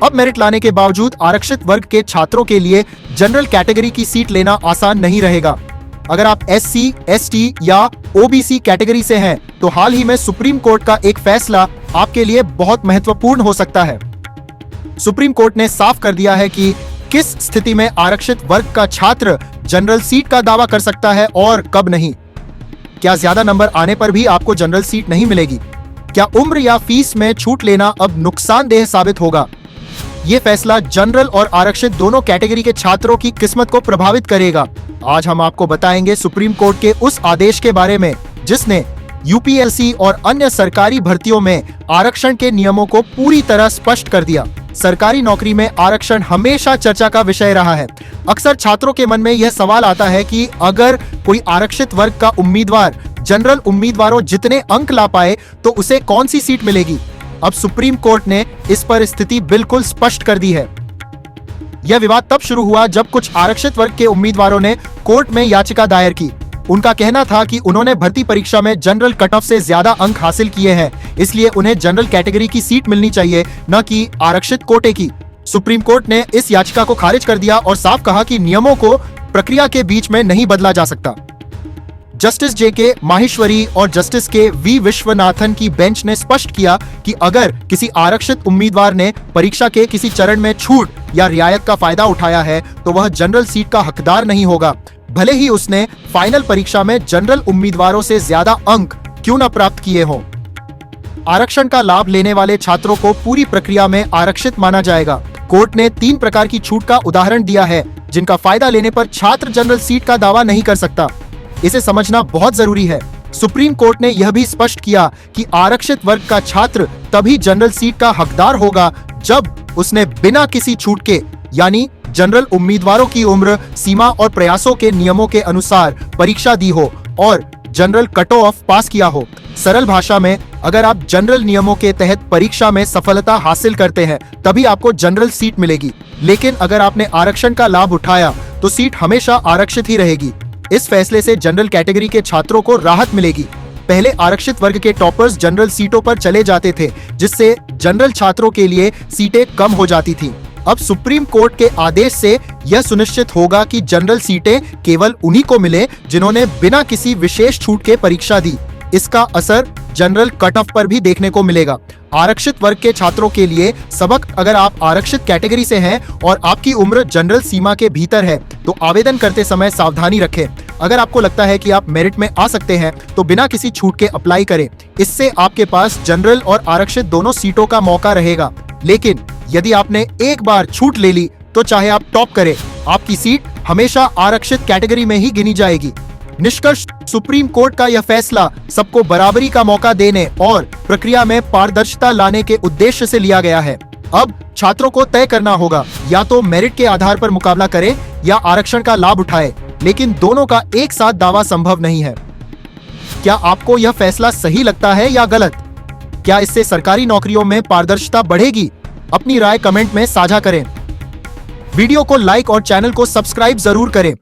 अब मेरिट लाने के बावजूद आरक्षित वर्ग के छात्रों के लिए जनरल कैटेगरी की सीट लेना आसान नहीं रहेगा। अगर आप SC, ST या OBC कैटेगरी से हैं, तो हाल ही में सुप्रीम कोर्ट का एक फैसला आपके लिए बहुत महत्वपूर्ण हो सकता है। सुप्रीम कोर्ट ने साफ कर दिया है कि किस स्थिति में आरक्षित वर्ग का छात्र जनरल सीट का दावा कर सकता है और कब नहीं। क्या ज्यादा नंबर आने पर भी आपको जनरल सीट नहीं मिलेगी? क्या उम्र या फीस में छूट लेना अब नुकसानदेह साबित होगा? ये फैसला जनरल और आरक्षित दोनों कैटेगरी के छात्रों की किस्मत को प्रभावित करेगा। आज हम आपको बताएंगे सुप्रीम कोर्ट के उस आदेश के बारे में जिसने UPSC और अन्य सरकारी भर्तियों में आरक्षण के नियमों को पूरी तरह स्पष्ट कर दिया। सरकारी नौकरी में आरक्षण हमेशा चर्चा का विषय रहा है। अक्सर छात्रों के मन में यह सवाल आता है कि अगर कोई आरक्षित वर्ग का उम्मीदवार जनरल उम्मीदवारों जितने अंक ला पाए तो उसे कौन सी सीट मिलेगी। अब सुप्रीम कोर्ट ने इस पर स्थिति बिल्कुल स्पष्ट कर दी है। यह विवाद तब शुरू हुआ जब कुछ आरक्षित वर्ग के उम्मीदवारों ने कोर्ट में याचिका दायर की। उनका कहना था कि उन्होंने भर्ती परीक्षा में जनरल कट ऑफ से ज्यादा अंक हासिल किए हैं, इसलिए उन्हें जनरल कैटेगरी की सीट मिलनी चाहिए, न कि आरक्षित कोटे की। सुप्रीम कोर्ट ने इस याचिका को खारिज कर दिया और साफ कहा कि नियमों को प्रक्रिया के बीच में नहीं बदला जा सकता। जस्टिस JK माहेश्वरी और जस्टिस KV विश्वनाथन की बेंच ने स्पष्ट किया कि अगर किसी आरक्षित उम्मीदवार ने परीक्षा के किसी चरण में छूट या रियायत का फायदा उठाया है तो वह जनरल सीट का हकदार नहीं होगा, भले ही उसने फाइनल परीक्षा में जनरल उम्मीदवारों से ज्यादा अंक क्यों न प्राप्त किए हों। आरक्षण का लाभ लेने वाले छात्रों को पूरी प्रक्रिया में आरक्षित माना जाएगा। कोर्ट ने 3 प्रकार की छूट का उदाहरण दिया है जिनका फायदा लेने पर छात्र जनरल सीट का दावा नहीं कर सकता। इसे समझना बहुत जरूरी है। सुप्रीम कोर्ट ने यह भी स्पष्ट किया कि आरक्षित वर्ग का छात्र तभी जनरल सीट का हकदार होगा जब उसने बिना किसी छूट के, यानी जनरल उम्मीदवारों की उम्र सीमा और प्रयासों के नियमों के अनुसार परीक्षा दी हो और जनरल कट ऑफ पास किया हो। सरल भाषा में, अगर आप जनरल नियमों के तहत परीक्षा में सफलता हासिल करते हैं तभी आपको जनरल सीट मिलेगी, लेकिन अगर आपने आरक्षण का लाभ उठाया तो सीट हमेशा आरक्षित ही रहेगी। इस फैसले से जनरल कैटेगरी के छात्रों को राहत मिलेगी। पहले आरक्षित वर्ग के टॉपर्स जनरल सीटों पर चले जाते थे, जिससे जनरल छात्रों के लिए सीटें कम हो जाती थीं। अब सुप्रीम कोर्ट के आदेश से यह सुनिश्चित होगा कि जनरल सीटें केवल उन्हीं को मिले जिन्होंने बिना किसी विशेष छूट के परीक्षा दी। इसका असर जनरल कट ऑफ पर भी देखने को मिलेगा। आरक्षित वर्ग के छात्रों के लिए सबक, अगर आप आरक्षित कैटेगरी से हैं और आपकी उम्र जनरल सीमा के भीतर है तो आवेदन करते समय सावधानी रखें। अगर आपको लगता है कि आप मेरिट में आ सकते हैं तो बिना किसी छूट के अप्लाई करें। इससे आपके पास जनरल और आरक्षित दोनों सीटों का मौका रहेगा। लेकिन यदि आपने एक बार छूट ले ली तो चाहे आप टॉप करें, आपकी सीट हमेशा आरक्षित कैटेगरी में ही गिनी जाएगी। निष्कर्ष, सुप्रीम कोर्ट का यह फैसला सबको बराबरी का मौका देने और प्रक्रिया में पारदर्शिता लाने के उद्देश्य से लिया गया है। अब छात्रों को तय करना होगा, या तो मेरिट के आधार पर मुकाबला करें या आरक्षण का लाभ उठाएं, लेकिन दोनों का एक साथ दावा संभव नहीं है। क्या आपको यह फैसला सही लगता है या गलत? क्या इससे सरकारी नौकरियों में पारदर्शिता बढ़ेगी? अपनी राय कमेंट में साझा करें। वीडियो को लाइक और चैनल को सब्सक्राइब जरूर करें।